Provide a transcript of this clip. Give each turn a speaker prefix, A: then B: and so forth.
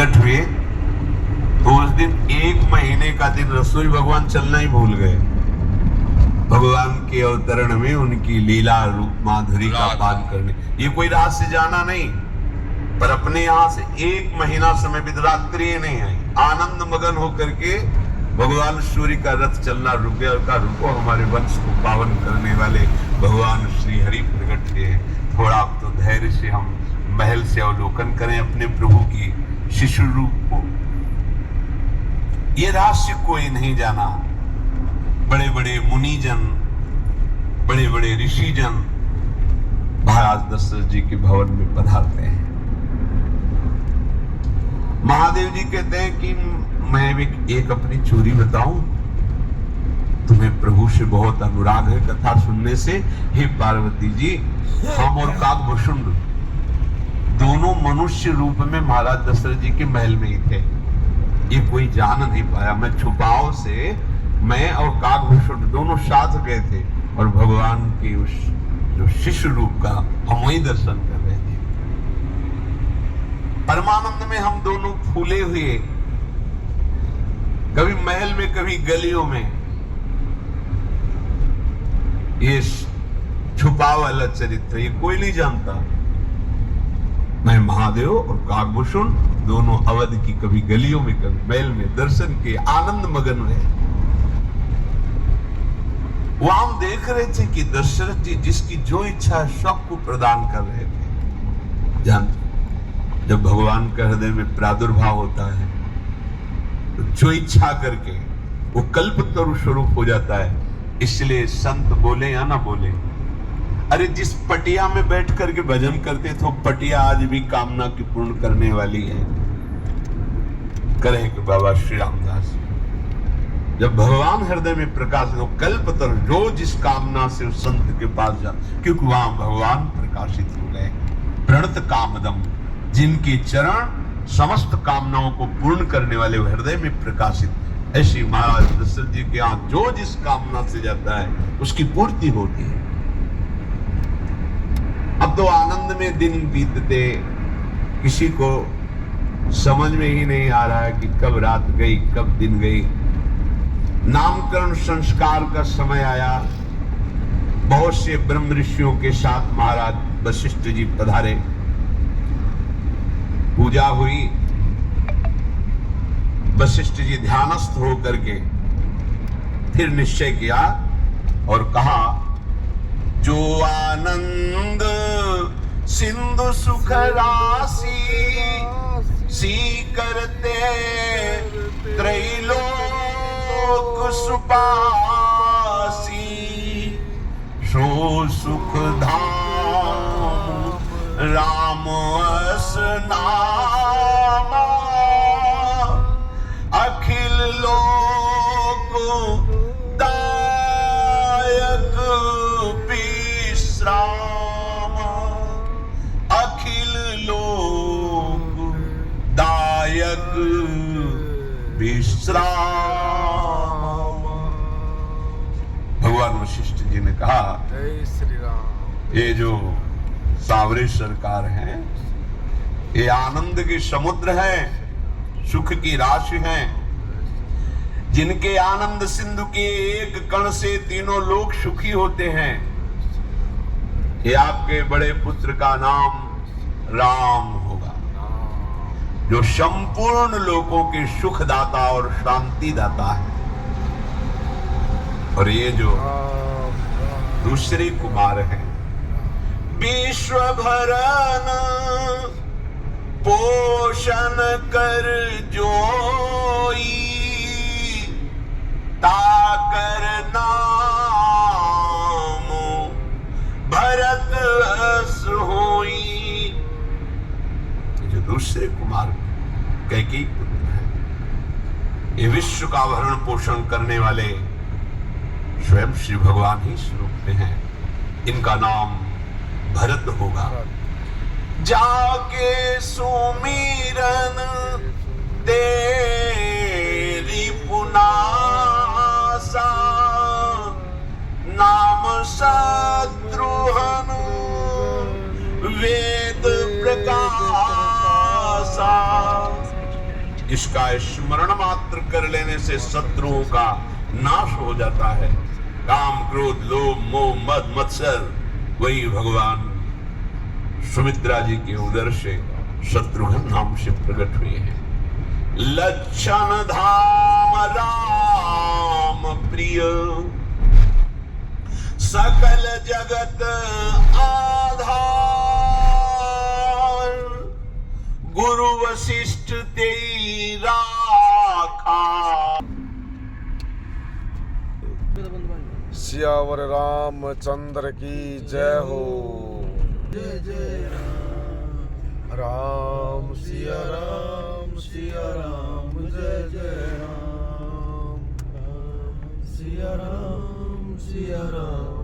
A: प्रकट हुए तो उस दिन 1 महीने का दिन रसोई भगवान चलना ही भूल गए। भगवान के अवतरण में उनकी लीला रूप माधुरी का पान करने, ये कोई रात से जाना नहीं, पर अपने यहां से 1 महीना समय विदरात्रि नहीं आई। आनंद मगन होकर के भगवान सूर्य का रथ चलना रुक गया। का रुको, हमारे वंश को पावन करने वाले भगवान श्री हरि प्रकट हुए। थोड़ा अब तो धैर्य से हम महल से अवलोकन करें अपने प्रभु की शिशु रूप को। ये रहस्य कोई नहीं जाना। बड़े बड़े मुनिजन, बड़े बड़े ऋषिजन महाराज दशरथ जी के भवन में पधारते हैं। महादेव जी कहते हैं कि मैं एक अपनी चोरी बताऊं, तुम्हें प्रभु से बहुत अनुराग है कथा सुनने से। हे पार्वती जी, हम और काकभूषुंड दोनों मनुष्य रूप में महाराज दशरथ जी के महल में ही थे। ये कोई जान नहीं पाया। मैं छुपाव से, मैं और काकभूषुंड दोनों साथ गए थे और भगवान के उस जो शिशु रूप का हम वही दर्शन कर रहे थे। परमानंद में हम दोनों फूले हुए, कभी महल में कभी गलियों में। ये छुपा वाला चरित्र ये कोई नहीं जानता। मैं महादेव और काकभूषुंड दोनों अवध की कभी गलियों में कभी महल में दर्शन के आनंद मगन हुए। वहां हम देख रहे थे कि दशरथ जी जिसकी जो इच्छा है सबको प्रदान कर रहे थे। जानते, जब भगवान का हृदय में प्रादुर्भाव होता है तो जो इच्छा करके वो कल्पतरु स्वरूप हो जाता है। इसलिए संत बोले या ना बोले, अरे जिस पटिया में बैठ करके भजन करते थे, पटिया आज भी कामना की पूर्ण करने वाली है। करें कि बाबा श्री रामदास जब भगवान हृदय में प्रकाशित हो, कल्पतरु जो जिस कामना से उस संत के पास जा, क्योंकि वहां भगवान प्रकाशित हो गए। प्रणत कामदम, जिनके चरण समस्त कामनाओं को पूर्ण करने वाले हृदय में प्रकाशित। ऐसी महाराज दशरथ जी के यहाँ जो जिस कामना से जाता है उसकी पूर्ति होती है। अब तो आनंद में दिन बीतते, किसी को समझ में ही नहीं आ रहा है कि कब रात गई कब दिन गई। नामकरण संस्कार का समय आया। बहुत से ब्रह्म ऋषियों के साथ महाराज वशिष्ठ जी पधारे। पूजा हुई। वशिष्ठ जी ध्यानस्थ होकर के फिर निश्चय किया और कहा, जो आनंद सिंधु सुख राशि सी करते त्रैलोक सुपासी, सो सुख धाम राम अस नामा, अखिल लोक दायक विश्राम, अखिल लोक दायक विश्राम। भगवान वशिष्ठ जी ने कहा, जय श्री राम, ये जो सावरे सरकार है, ये आनंद के समुद्र है, सुख की राशि है। जिनके आनंद सिंधु के एक कण से तीनों लोग सुखी होते हैं। ये आपके बड़े पुत्र का नाम राम होगा, जो संपूर्ण लोगों के सुखदाता और शांति दाता है। और ये जो दूसरे कुमार हैं, विश्व भरन पोषण कर जोई, ताकर नाम भरत अस होई। जो दूसरे कुमार कैकेयी पुत्र है, ये विश्व का भरण पोषण करने वाले स्वयं श्री भगवान ही स्वरूप में हैं। इनका नाम भरत होगा। जाके सुमिरन तेरी पुनासा, नाम शत्रुहन वेद प्रकाशा। जिसका स्मरण मात्र कर लेने से शत्रुओं का नाश हो जाता है। काम, क्रोध, लोभ, मोह, मद, मत्सर, वही भगवान सुमित्रा जी के उदर से शत्रुघ्न नाम से प्रकट हुए हैं। लक्षण धाम राम प्रिय, सकल जगत आधार, गुरु वशिष्ठ तेरी राखा।
B: सियावर रामचंद्र की जय हो।
C: जय जय राम,
B: राम
C: सिया राम, सिया राम, जय जय राम, राम सिया राम, सिया राम।